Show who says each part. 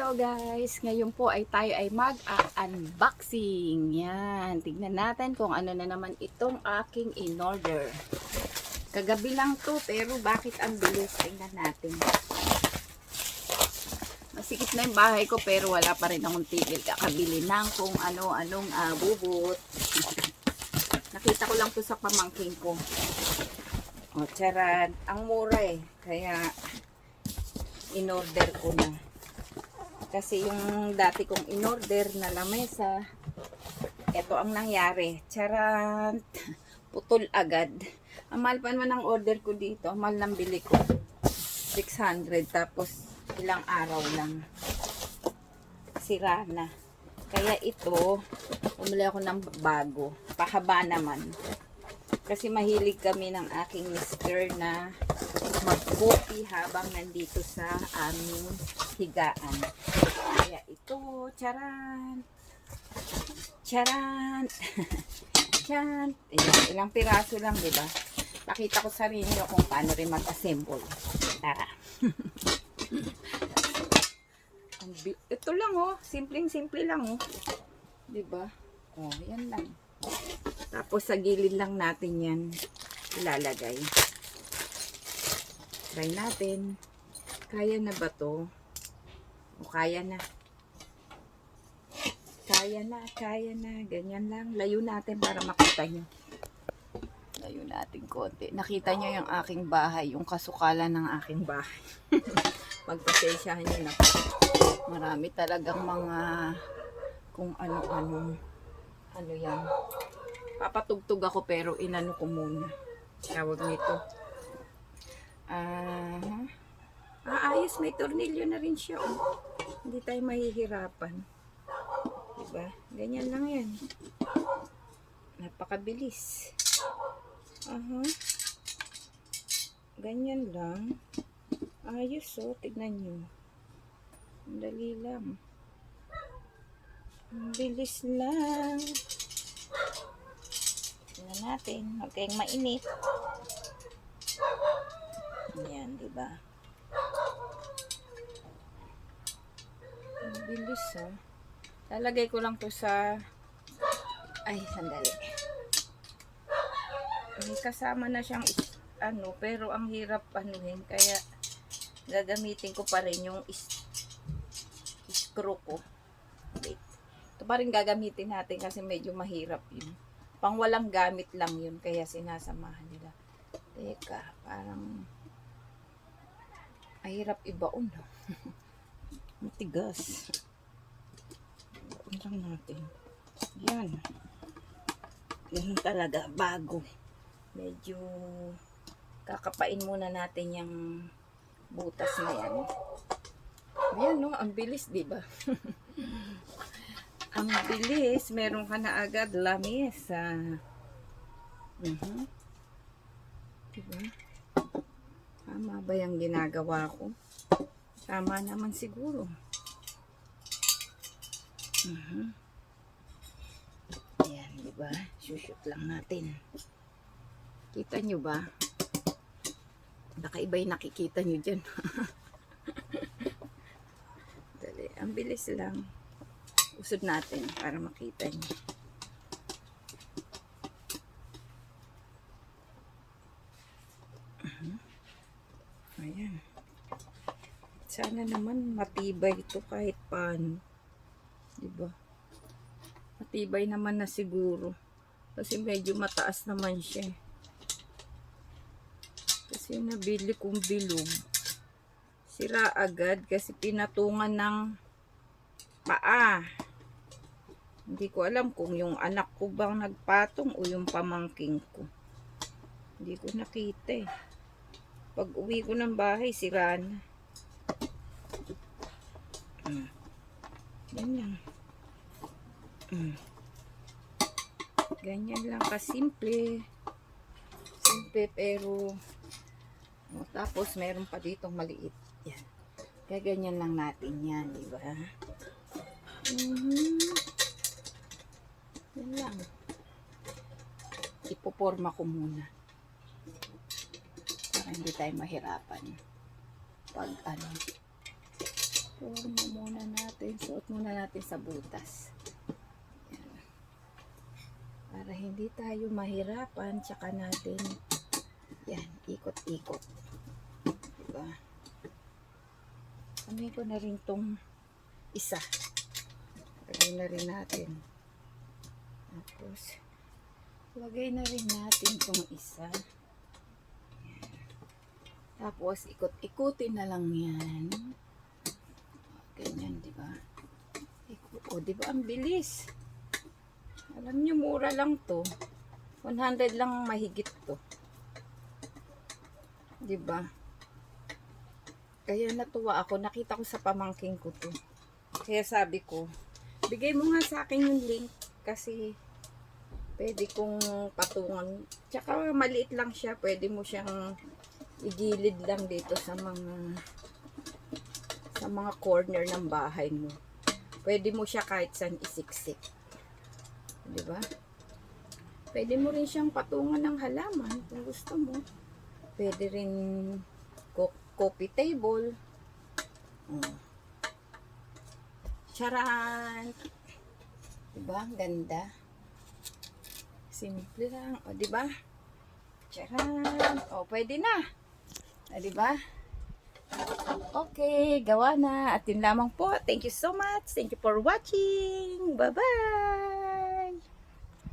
Speaker 1: Hello guys! Ngayon po ay tayo ay mag-unboxing. Yan. Tignan natin kung ano na naman itong aking in-order. Kagabi lang to pero bakit ang bilis? Tignan natin. Masikip na yung bahay ko pero wala pa rin akong tigil. Kakabili ng kung ano-anong bubot. Nakita ko lang to sa pamangking ko. O, charan. Ang mura eh. Kaya in-order ko na. Kasi yung dati kong in-order na lamesa, ito ang nangyari. Charan! Putol agad. Ang mahal pa naman ang order ko dito. Ang mahal ng bili ko. 600. Tapos ilang araw lang. Sira na. Kaya ito, bumili ako ng bago. Pahaba naman. Kasi mahilig kami ng aking mister na mag-coffee habang nandito sa aming higaan. Kaya ito, charan! Charan! Charan! Ayan, ilang piraso lang, di ba? Pakita ko sa inyo kung paano rin mag-assemble. Tara! Ito lang oh, simpleng-simple lang oh. Di ba? Oh, yan lang. Tapos sa gilid lang natin yan ilalagay. Try natin. Kaya na ba to? O kaya na. Kaya na, kaya na. Ganyan lang. Layo natin para makita nyo. Layo natin konti. Nakita nyo yung aking bahay. Yung kasukalan ng aking bahay. Pagpasensyahan nyo na. Marami talagang mga kung ano-ano. Ano yan. Papatugtog ako pero inano ko muna. Tawag nito. Ayos, may tornilyo na rin siya. Oh. Hindi tayo mahihirapan. Diba? Ganyan lang yan. Napakabilis. Ganyan lang. Ayos oh, tignan nyo. Dali lang. Bilis lang. Tignan natin. Huwag kayong mainit. Yan, diba? Bilis oh. Lalagay ko lang to sa sandali. May kasama na siyang pero ang hirap anuhin kaya gagamitin ko pa rin yung screw ko. Wait. Ito pa rin gagamitin natin kasi medyo mahirap yun. Pang walang gamit lang yun kaya sinasamahan nila. Teka, parang mahirap ibaon. Matigas. Ibaon lang natin. Yan. Yan talaga, bago. Medyo kakapain muna natin yung butas na yan. Yan no, ang bilis, diba? Ang bilis. Meron ka na agad lamesa. Diba? Tama ba yung ginagawa ko? Tama naman siguro. Ayan, diba? Shoot lang natin. Kita nyo ba? Baka iba yung nakikita nyo dyan. Dali, ang bilis lang. Usod natin para makita nyo. Ayan. Sana naman matibay ito kahit paano. Diba? Matibay naman na siguro. Kasi medyo mataas naman siya. Kasi nabili kong bilog. Sira agad kasi pinatungan ng paa. Hindi ko alam kung yung anak ko bang nagpatong o yung pamangking ko. Hindi ko nakita eh. Pag uwi ko ng bahay, sira na. Ganyan. Ganyan lang kasimple. Simple pero tapos meron pa ditong maliit. Yan. Kaya ganyan lang natin yan, diba? Yan lang. Ipoporma ko muna. Para hindi tayo mahirapan. Pag forma muna na Suot muna natin sa butas. Yan. Para hindi tayo mahirapan, tsaka natin, yan, ikot-ikot. Diba? Amin ko na rin tong isa. Lagay na rin natin. Tapos, lagay na rin natin tong isa. Yan. Tapos, ikot-ikutin na lang yan. Ganyan, di ba? O, di ba? Ang bilis. Alam nyo, mura lang to. 100 lang mahigit to. Di ba? Kaya natuwa ako. Nakita ko sa pamangking ko to. Kaya sabi ko, bigay mo nga sa akin yung link. Kasi, pwede kong patungan. Tsaka, maliit lang siya. Pwede mo siyang igilid lang dito sa mga corner ng bahay mo. Pwede mo siya kahit saan isiksik. Di ba? Pwede mo rin siyang patungan ng halaman kung gusto mo. Pwede rin coffee table. Charan! Di ba? Ganda. Simple lang. O, di ba? Charan! O, pwede na. O, di ba? Okay, gawa na. At yun lamang po. Thank you so much. Thank you for watching. Bye-bye.